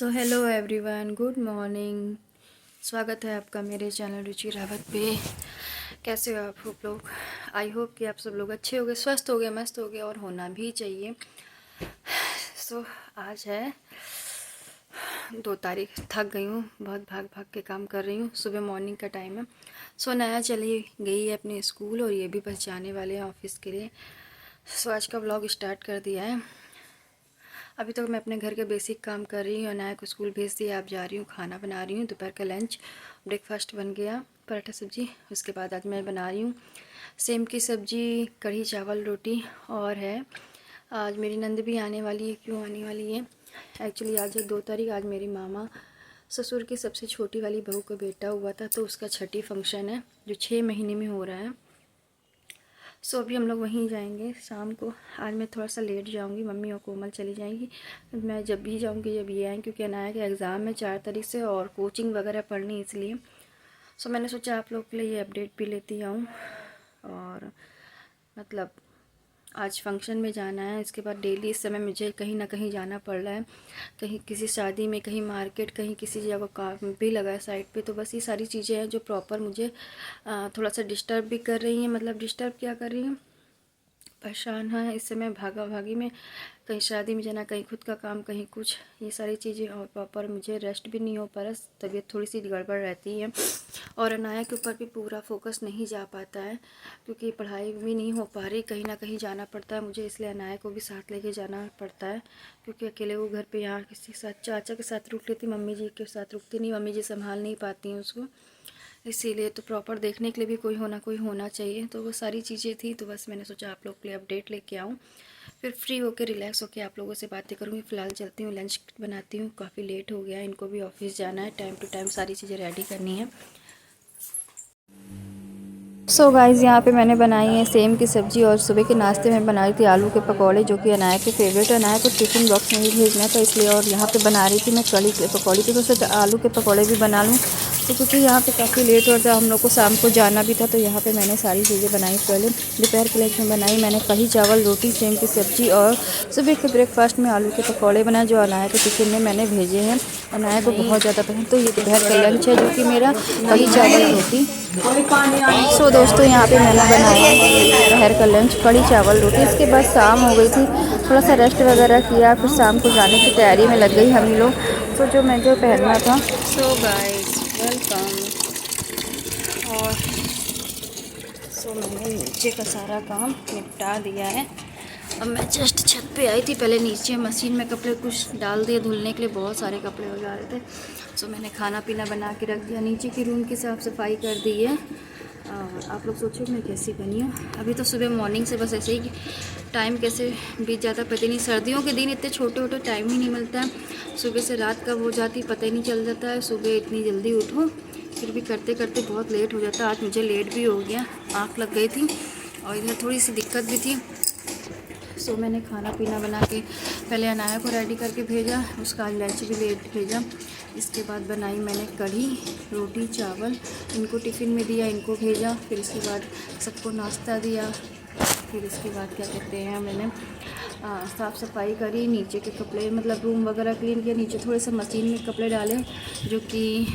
So hello everyone, good morning. स्वागत है आपका मेरे चैनल रुचि रावत पे। कैसे हो आप लोग? आई होप कि आप सब लोग अच्छे होंगे, स्वस्थ होंगे, मस्त होंगे और होना भी चाहिए। आज है 2 तारीख। थक गई हूँ, बहुत भाग भाग के काम कर रही हूँ। सुबह मॉर्निंग का टाइम है। नया चली गई है अपने स्कूल और ये भी बस जाने वाले हैं ऑफिस के लिए। आज का व्लॉग स्टार्ट कर दिया है। अभी तो मैं अपने घर के बेसिक काम कर रही हूँ। अनाया को स्कूल भेज दिया, अब जा रही हूँ, खाना बना रही हूँ। दोपहर का लंच ब्रेकफास्ट बन गया, पराठा सब्जी। उसके बाद आज मैं बना रही हूँ सेम की सब्जी, कढ़ी चावल रोटी। और है आज मेरी नंद भी आने वाली है। क्यों आने वाली है? एक्चुअली आज है 2 तारीख। आज मेरी मामा ससुर की सबसे छोटी वाली बहू का बेटा हुआ था, तो उसका छठी फंक्शन है जो 6 महीने में हो रहा है। अभी हम लोग वहीं जाएंगे शाम को। आज मैं थोड़ा सा लेट जाऊंगी, मम्मी और कोमल चली जाएंगी। मैं जब भी जाऊंगी जब ये आएँ, क्योंकि अनाया के एग्ज़ाम है 4 तारीख से और कोचिंग वगैरह पढ़नी, इसलिए मैंने सोचा आप लोग के लिए ये अपडेट भी लेती आऊँ। और मतलब आज फंक्शन में जाना है, इसके बाद डेली इस समय मुझे कहीं ना कहीं जाना पड़ रहा है। कहीं किसी शादी में, कहीं मार्केट, कहीं किसी जगह काम भी लगा है साइड पे। तो बस ये सारी चीज़ें हैं जो प्रॉपर मुझे थोड़ा सा डिस्टर्ब भी कर रही हैं। मतलब डिस्टर्ब क्या कर रही हैं, परेशान है इस समय भागा भागी में। कहीं शादी में जाना, कहीं खुद का काम, कहीं कुछ, ये सारी चीज़ें। और प्रॉपर मुझे रेस्ट भी नहीं हो पा रहा, तबीयत थोड़ी सी गड़बड़ रहती है। और अनाया के ऊपर भी पूरा फोकस नहीं जा पाता है, क्योंकि पढ़ाई भी नहीं हो पा रही। कहीं ना कहीं जाना पड़ता है मुझे, इसलिए अनाया को भी साथ लेके जाना पड़ता है। क्योंकि अकेले वो घर पे यहाँ किसी के साथ, चाचा के साथ रुक लेती, मम्मी जी के साथ रुकती नहीं। मम्मी जी संभाल नहीं पाती हैं उसको, इसीलिए तो प्रॉपर देखने के लिए भी कोई होना चाहिए। तो वो सारी चीज़ें थी, तो बस मैंने सोचा आप लोग के लिए अपडेट लेके आऊँ, फिर फ्री होकर रिलैक्स होकर आप लोगों से बातें करूँगी। फ़िलहाल चलती हूँ, लंच बनाती हूँ। काफ़ी लेट हो गया, इनको भी ऑफिस जाना है, टाइम टू टाइम सारी चीज़ें रेडी करनी है। गाइस, यहाँ पे मैंने बनाई है सेम की सब्ज़ी। और सुबह के नाश्ते में बनाई थी आलू के पकौड़े, जो कि अनाया के फेवरेट है। अनाया को टिफ़िन बॉक्स में भी भेजना था, इसलिए। और यहाँ पे बना रही थी मैं कढ़ी के पकौड़ी, तो सोचा आलू के पकौड़े भी बना लूँ। तो क्योंकि यहाँ पे काफ़ी लेट हो था, हम लोग को शाम को जाना भी था, तो यहाँ पे मैंने सारी चीज़ें बनाई। पहले दोपहर के लंच में बनाई मैंने कढ़ी चावल रोटी, सेम की सब्ज़ी। और सुबह के ब्रेकफास्ट में आलू के पकौड़े बनाए, जो अनाया के टिफ़िन में मैंने भेजे हैं। अनाया को बहुत ज़्यादा पसंद। तो ये दोपहर का लंच है, जो कि मेरा कढ़ी चावल रोटी। दोस्तों, यहाँ पे मैंने बनाया दोपहर का लंच कढ़ी चावल रोटी। इसके बाद शाम हो गई थी, थोड़ा सा रेस्ट वगैरह किया, फिर शाम को जाने की तैयारी में लग गई हम लोग। तो जो पहनना था। Guys, welcome. और मैंने नीचे का सारा काम निपटा दिया है। अब मैं जस्ट छत पे आई थी, पहले नीचे मशीन में कपड़े कुछ डाल दिए धुलने के लिए, बहुत सारे कपड़े हो जा रहे थे। मैंने खाना पीना बना के रख दिया, नीचे की रूम की साफ़ सफाई कर दी है। आप लोग सोचो मैं कैसी बनी हूँ। अभी तो सुबह मॉर्निंग से बस ऐसे ही टाइम कैसे बीत जाता पता नहीं। सर्दियों के दिन इतने छोटे छोटे टाइम ही नहीं मिलता है। सुबह से रात कब हो जाती पता ही नहीं चल जाता है। सुबह इतनी जल्दी उठो, फिर भी करते करते बहुत लेट हो जाता है। आज मुझे लेट भी हो गया, आँख लग गई थी और इधर थोड़ी सी दिक्कत भी थी। मैंने खाना पीना बना के पहले अनाया को रेडी करके भेजा, उसका लंच भी लेट भेजा। इसके बाद बनाई मैंने कढ़ी रोटी चावल, इनको टिफ़िन में दिया, इनको भेजा। फिर इसके बाद सबको नाश्ता दिया। फिर इसके बाद क्या कहते हैं, मैंने साफ़ सफाई करी, नीचे के कपड़े मतलब रूम वगैरह क्लीन किया। नीचे थोड़े से मशीन में कपड़े डाले जो कि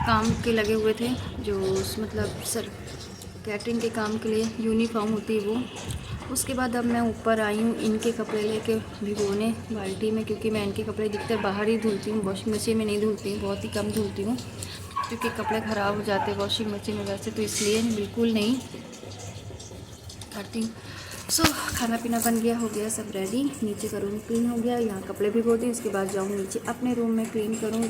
काम के लगे हुए थे, जो मतलब सर कैटरिंग के काम के लिए यूनिफॉर्म होती है वो। उसके बाद अब मैं ऊपर आई हूँ इनके कपड़े लेके भिगोने बाल्टी में, क्योंकि मैं इनके कपड़े दिखते बाहर ही धुलती हूँ, वॉशिंग मशीन में नहीं धुलती हूँ, बहुत ही कम धुलती हूँ, क्योंकि कपड़े ख़राब हो जाते हैं वॉशिंग मशीन में वैसे, तो इसलिए बिल्कुल नहीं करती हूँ। खाना पीना बन गया, हो गया सब रेडी। नीचे का रूम क्लीन हो गया, यहाँ कपड़े भिगो दिए। उसके बाद जाऊँ नीचे अपने रूम में क्लीन करूँ,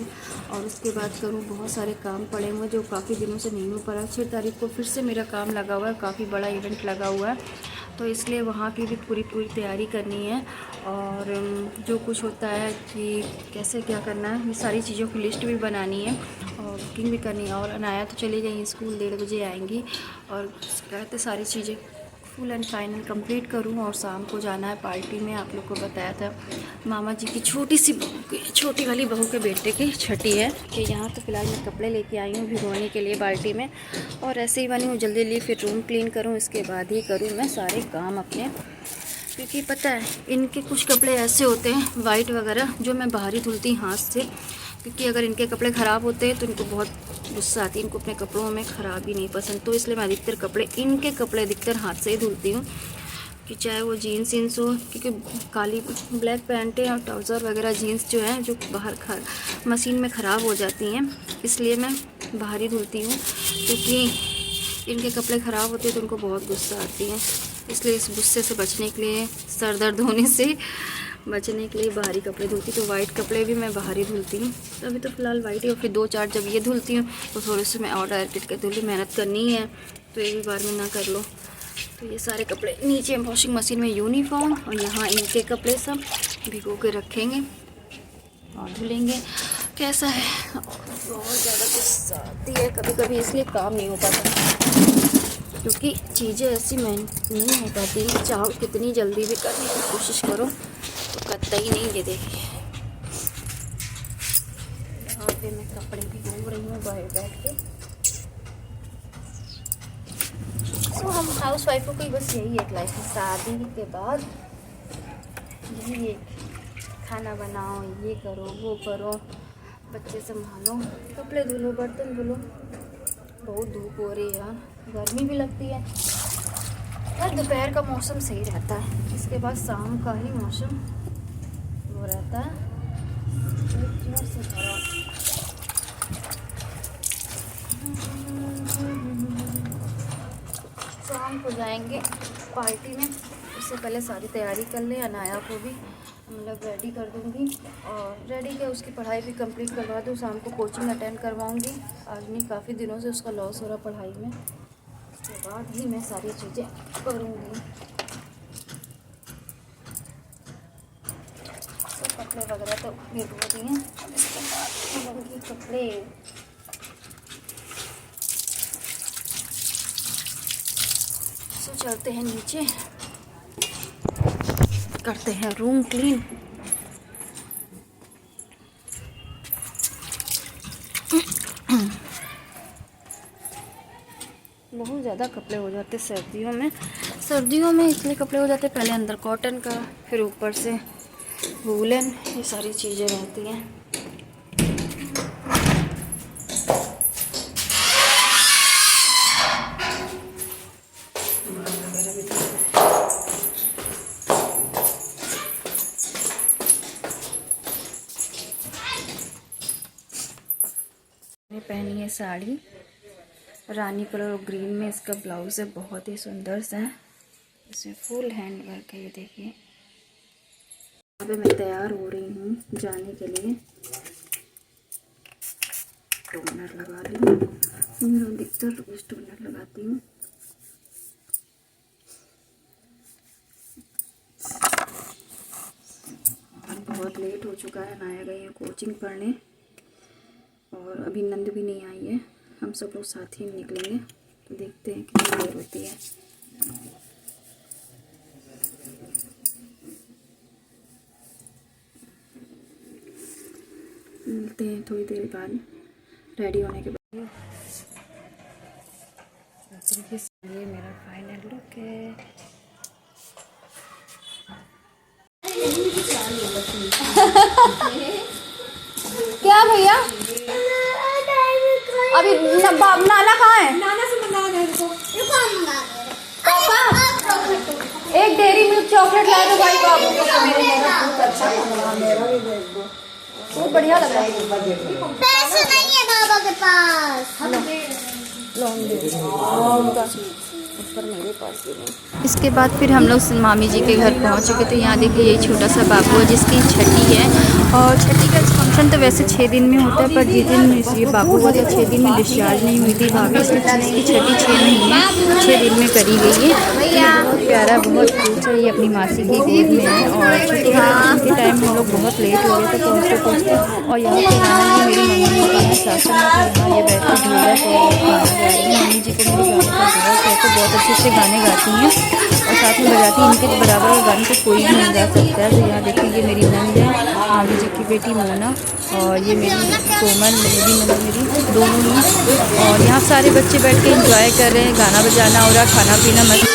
और उसके बाद करूँ बहुत सारे काम पड़े हुए जो काफ़ी दिनों से नहीं हो पा रहा। 6 तारीख को फिर से मेरा काम लगा हुआ है, काफ़ी बड़ा इवेंट लगा हुआ है, तो इसलिए वहाँ की भी पूरी तैयारी करनी है। और जो कुछ होता है कि कैसे क्या करना है, ये सारी चीज़ों की लिस्ट भी बनानी है और बुकिंग भी करनी है। और अनाया तो चली गई स्कूल, 1:30 बजे आएंगी, और कहते सारी चीज़ें फुल एंड फाइनल कंप्लीट करूं। और शाम को जाना है पार्टी में, आप लोग को बताया था मामा जी की छोटी वाली बहू के बेटे की छठी है। कि यहाँ तो फिलहाल मैं कपड़े लेके आई हूँ भिगोने के लिए बाल्टी में, और ऐसे ही बनी हूँ जल्दी फिर रूम क्लीन करूँ, इसके बाद ही करूँ मैं सारे काम अपने। क्योंकि पता है इनके कुछ कपड़े ऐसे होते हैं वाइट वगैरह जो मैं बाहर ही धुलती हाथ से, क्योंकि अगर इनके कपड़े ख़राब होते हैं तो इनको बहुत गुस्सा आती है, इनको अपने कपड़ों में ख़राबी नहीं पसंद, तो इसलिए मैं अधिकतर कपड़े इनके कपड़े अधिकतर हाथ से ही धुलती हूँ, कि चाहे वो जीन्स वीन्स हो, क्योंकि काली ब्लैक पैंटें और ट्राउज़र वगैरह जीन्स जो हैं जो बाहर मशीन में ख़राब हो जाती हैं, इसलिए मैं बाहर ही धुलती हूँ, क्योंकि इनके कपड़े ख़राब होते हैं तो उनको बहुत गुस्सा आती है, इसलिए इस गुस्से से बचने के लिए, सर दर्द होने से बचने के लिए बाहरी कपड़े धुलती। तो वाइट कपड़े भी मैं बाहर ही धुलती हूँ, तो अभी तो फ़िलहाल वाइट ही, और फिर 2-4 जब ये धुलती हूँ तो थोड़े से मैं और डायरेक्ट के धुली, मेहनत करनी है तो एक भी बार में ना कर लो। तो ये सारे कपड़े नीचे वॉशिंग मशीन में यूनिफॉर्म, और यहाँ इनके कपड़े सब भिगो के रखेंगे और धुलेंगे। कैसा है, बहुत ज़्यादा गुस्सा आती है कभी कभी, इसलिए काम नहीं हो पाता, क्योंकि चीज़ें ऐसी नहीं हो पाती, चाहो कितनी जल्दी भी करने की कोशिश करो तो कतई नहीं। ये देखिए यहाँ पे मैं कपड़े भी धो रही हूँ बाहर बैठ के। तो हम हाउस वाइफों की बस यही एक लाइफ है, शादी के बाद यही एक, खाना बनाओ, ये करो, वो करो, बच्चे संभालो, कपड़े धुलो, बर्तन धुलो। बहुत धूप हो रही है यार, गर्मी भी लगती है यार। दोपहर का मौसम सही रहता है, इसके बाद शाम का ही मौसम वो रहता है। शाम को जाएंगे पार्टी में, उससे पहले सारी तैयारी कर लें। अनाया को भी मतलब रेडी कर दूँगी, और रेडी क्या उसकी पढ़ाई भी कंप्लीट करवा दूँ। शाम को कोचिंग अटेंड करवाऊँगी, आज नहीं काफ़ी दिनों से उसका लॉस हो रहा पढ़ाई में, उसके बाद ही मैं सारी चीज़ें करूँगी। सब कपड़े वगैरह तो भिगो दिए, इसके बाद लूँगी कपड़े। तो चलते हैं नीचे, करते हैं रूम क्लीन। बहुत ज़्यादा कपड़े हो जाते सर्दियों में। सर्दियों में इसलिए कपड़े हो जाते, पहले अंदर कॉटन का, फिर ऊपर से वूलन, ये सारी चीज़ें रहती हैं। पहनी है साड़ी रानी कलर और ग्रीन में, इसका ब्लाउज है बहुत ही सुंदर सा, इसमें फुल हैंड वर्क है। ये देखिए अभी मैं तैयार हो रही हूँ जाने के लिए। टोनर लगा रही हूँ, मैं अधिकतर रोज टोनर लगाती हूँ। बहुत लेट हो चुका है, अनाया गई है कोचिंग पढ़ने, और अभी नंद भी नहीं आई है। हम सब लोग साथ ही निकलेंगे, तो देखते हैं कितनी देर होती है। मिलते हैं थोड़ी देर बाद रेडी होने के बाद। ये मेरा फाइनल लुक है। क्या भैया अभी नाना कहाँ है? नाना से मंगा दे पापा, एक डेयरी मिल्क चॉकलेट ला दो भाई बाबू को। बहुत बढ़िया लग रहा है। पैसे नहीं है बाबा के पास। पर मेरे पास भी नहीं। इसके बाद फिर हम लोग मामी जी के घर पहुंच चुके थे। यहाँ देखिए ये छोटा सा बाबू है जिसकी छठी है, और छठी का फंक्शन तो वैसे 6 दिन में होता है, पर जिस दिन ये बाबू हुआ था 6 दिन में डिस्चार्ज नहीं हुई थी भाभी, इसकी छठी 6 महीने 6 दिन में करी गई है। बहुत प्यारा, बहुत क्यूट है, ये अपनी मासी की गोद में है। और छठी के टाइम हम लोग बहुत लेट हो गए थे पहुँचते। और यहाँ पे यहाँ मेरी मम्मी सासू माँ यहाँ ये बैठ के झूला मम्मी जी को मेरी गाने का बहुत है, तो बहुत अच्छे से गाने गाती हैं और साथ में बजाती हैं। इनके बराबर गाने तो कोई भी नहीं गा सकता है। तो यहाँ देखिए ये मेरी नंद है, मामी जी की बेटी मोना, और ये मेरी कोमल, मेरी नंद मेरी दोनों ही। और यहाँ सारे बच्चे बैठ के एंजॉय कर रहे हैं, गाना बजाना हो रहा, खाना पीना मस्त।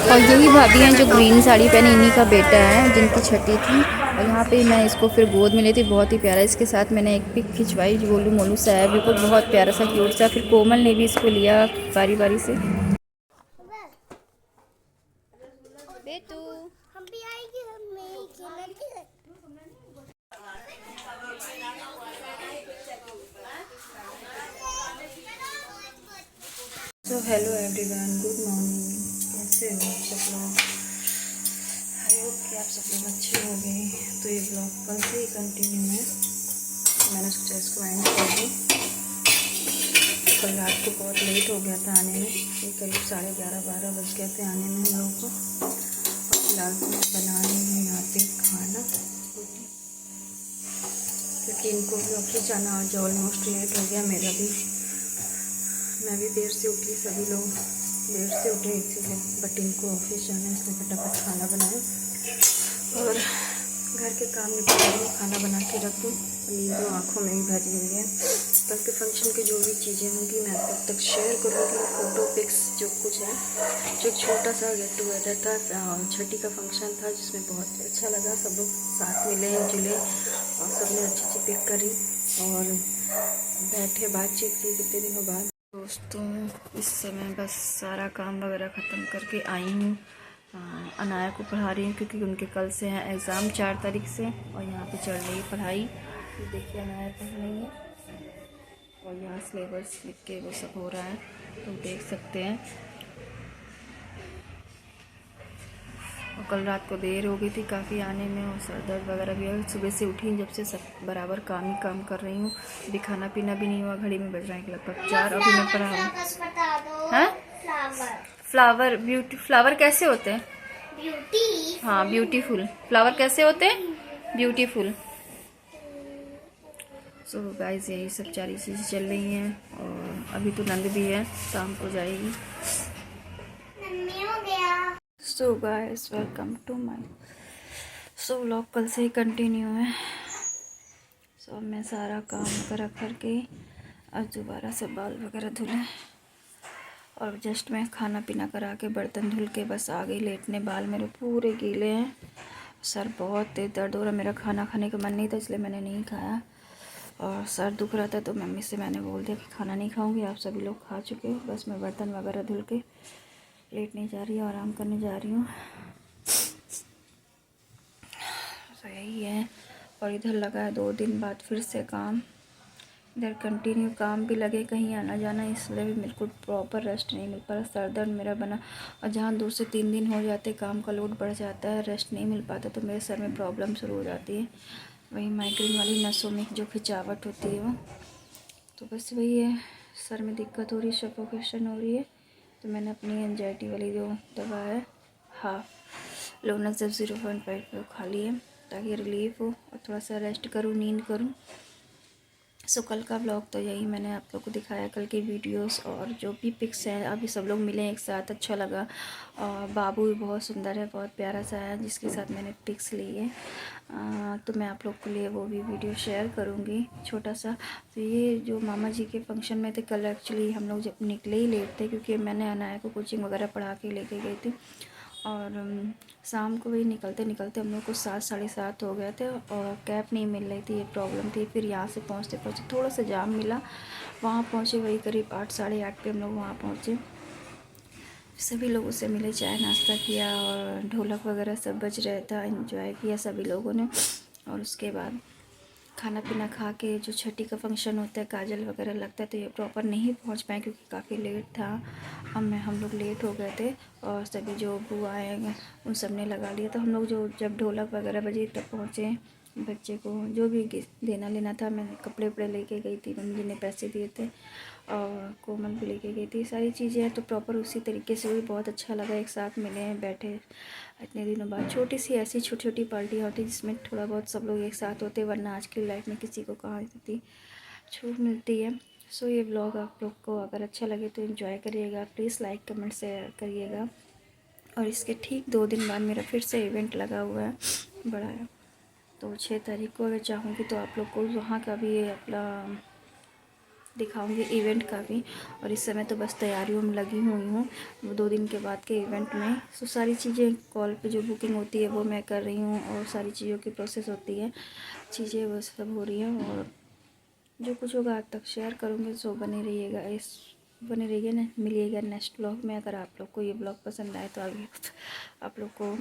और यही भाभी हैं जो ग्रीन साड़ी पहनी, इन्हीं का बेटा है जिनकी छठी थी। और यहाँ पे मैं इसको फिर गोद में लेती, बहुत ही प्यारा। इसके साथ मैंने एक पिक खिंचवाई, गोलू मोलू सा है बिल्कुल, बहुत प्यारा सा क्यूट सा। फिर कोमल ने भी इसको लिया बारी बारी से। बेटू हम भी आएंगे, हम नहीं खेलेंगे। So hello everyone, good morning. कैसे हो आप सब लोग? आई होप कि आप सब लोग अच्छे हो गए। तो ये ब्लॉग कल से ही कंटिन्यू है, मैंने सोचा इसको एंड कर दूँ। कल रात को बहुत लेट हो गया था आने में, ये करीब 11:30-12 बज गए थे आने में हम लोगों को। और फिलहाल तो मैं बना रही हूँ यहाँ पे खाना, क्योंकि इनको भी ऑफिस जाना आज ऑलमोस्ट लेट हो गया। मेरा भी, मैं भी देर से उठी, सभी लोग देर से उठे इसीलिए, बट इनको ऑफिस जाना है इसलिए फटाफट खाना बनाए और घर के काम निपटा दूँ, खाना बना के रख दूँ। नींद जो आँखों में भी भरी हुई है। कल के फंक्शन की जो भी चीज़ें होंगी मैं आप तक शेयर करूँगी, फ़ोटो पिक्स जो कुछ है। जो एक छोटा सा गेट टुगेदर था, छठी का फंक्शन था, जिसमें बहुत अच्छा लगा। सब लोग साथ मिले जुले और सबने अच्छी अच्छी पिक करी और बैठे बातचीत की कितने दिनों बाद। दोस्तों इस समय बस सारा काम वगैरह ख़त्म करके आई हूँ। अनाया को पढ़ा रही हूँ क्योंकि उनके कल से हैं एग्ज़ाम 4 तारीख से, और यहाँ पे चल रही है पढ़ाई। ये देखिए अनाया पढ़ रही है और यहाँ सिलेबस लिख के वो सब हो रहा है, तो देख सकते हैं। और कल रात को देर हो गई थी काफ़ी आने में और सर दर्द वगैरह भी है। सुबह से उठी जब से सब बराबर काम ही काम कर रही हूँ। अभी खाना पीना भी नहीं हुआ, घड़ी में बज रहा है लगभग 4। अभी मैं पढ़ा हूँ। हाँ फ्लावर, ब्यूटी फ्लावर कैसे होते हैं? ब्यूटी, हाँ ब्यूटीफुल फ्लावर कैसे होते हैं? ब्यूटीफुल। सो गाइस यही सब सारी चीज़ें चल रही हैं। और अभी तो नंद भी है, शाम को जाएगी। हो गया। So guys welcome to my vlog कल से ही कंटिन्यू है। सो मैं सारा काम वगैरह करके आज दोबारा से बाल वगैरह धुले और जस्ट मैं खाना पीना करा के बर्तन धुल के बस आ गई लेटने। बाल मेरे पूरे गीले हैं, सर बहुत तेज दर्द हो रहा। मेरा खाना खाने का मन नहीं था इसलिए मैंने नहीं खाया, और सर दुख रहा था तो मम्मी से मैंने बोल दिया कि खाना नहीं खाऊंगी, आप सभी लोग खा चुके हो। बस मैं बर्तन वगैरह धुल के लेटने जा रही हूँ, आराम करने जा रही हूँ। तो यही है। और इधर लगा है 2 दिन बाद फिर से काम, इधर कंटिन्यू काम भी लगे, कहीं आना जाना, इसलिए भी मेरे को प्रॉपर रेस्ट नहीं मिल पा रहा। सर दर्द मेरा बना, और जहाँ 2 से 3 दिन हो जाते काम का लोड बढ़ जाता है, रेस्ट नहीं मिल पाता, तो मेरे सर में प्रॉब्लम शुरू हो जाती है। वही माइग्रेन वाली नसों में जो खिंचावट होती है वो, तो बस वही है। सर में दिक्कत हो रही है, सफोकेशन हो रही है, तो मैंने अपनी एंजाइटी वाली जो दवा है लोनाज़ेब 0.5 खा ली है ताकि रिलीफ हो और थोड़ा सा रेस्ट करूँ, नींद करूँ। सो कल का व्लॉग तो यही मैंने आप लोग को दिखाया, कल की वीडियोस और जो भी पिक्स हैं। अभी सब लोग मिले एक साथ, अच्छा लगा। और बाबू भी बहुत सुंदर है, बहुत प्यारा सा है, जिसके साथ मैंने पिक्स ली है। तो मैं आप लोग के लिए वो भी वीडियो शेयर करूँगी छोटा सा। तो ये जो मामा जी के फंक्शन में थे कल, एक्चुअली हम लोग जब निकले ही लेट थे क्योंकि मैंने अनाया को कोचिंग वगैरह पढ़ा के लेके गई थी। और शाम को वही निकलते निकलते हम लोग को 7-7:30 हो गए थे और कैब नहीं मिल रही थी, ये प्रॉब्लम थी। फिर यहाँ से पहुँचते पहुँचते थोड़ा सा जाम मिला, वहाँ पहुँचे वही करीब 8-8:30 पे हम लोग वहाँ पहुँचे। सभी लोगों से मिले, चाय नाश्ता किया और ढोलक वगैरह सब बज रहा था, एंजॉय किया सभी लोगों ने। और उसके बाद खाना पीना खा के, जो छठी का फंक्शन होता है काजल वगैरह लगता है, तो ये प्रॉपर नहीं पहुंच पाए क्योंकि काफ़ी लेट था। हम लोग लेट हो गए थे और सभी जो बुआ आए उन सब ने लगा लिया। तो हम लोग जो जब ढोलक वगैरह बजी तब पहुँचे। बच्चे को जो भी देना लेना था, मैंने कपड़े वपड़े लेके गई थी, मम्मी जी ने पैसे दिए थे और कोमल भी लेके गई थी। सारी चीज़ें तो प्रॉपर उसी तरीके से हुई, बहुत अच्छा लगा। एक साथ मिले हैं, बैठे इतने दिनों बाद। छोटी सी ऐसी छोटी छोटी पार्टियाँ होती जिसमें थोड़ा बहुत सब लोग एक साथ होते, वरना आज की लाइफ में किसी को कहाँ होती। छूट मिलती है। सो ये व्लॉग आप लोग को अगर अच्छा लगे तो एंजॉय करिएगा, प्लीज़ लाइक कमेंट शेयर करिएगा। और इसके ठीक 2 दिन बाद मेरा फिर से इवेंट लगा हुआ है बड़ा है, तो 6 तारीख को अगर चाहूँगी तो आप लोग को वहाँ का भी अपना दिखाऊंगी, इवेंट का भी। और इस समय तो बस तैयारियों में लगी हुई हूँ, वो 2 दिन के बाद के इवेंट में। सो सारी चीज़ें कॉल पे जो बुकिंग होती है वो मैं कर रही हूँ, और सारी चीज़ों की प्रोसेस होती है, चीज़ें वो सब हो रही हैं। और जो कुछ होगा आज तक शेयर करूँगी। सो बने रहिए ना, मिलिएगा नेक्स्ट ब्लॉग में। अगर आप लोग को ये ब्लॉग पसंद आए तो आगे आप लोग को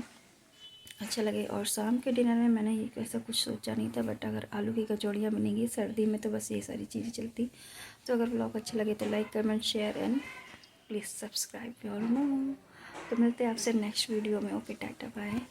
अच्छा लगे। और शाम के डिनर में मैंने ये ऐसा कुछ सोचा नहीं था, बट अगर आलू की कचौड़ियाँ बनेंगी सर्दी में तो बस ये सारी चीज़ें चलती। तो अगर ब्लॉग अच्छा लगे तो like comment share and please subscribe your know. तो मिलते हैं आपसे नेक्स्ट वीडियो में। Okay, tata bye.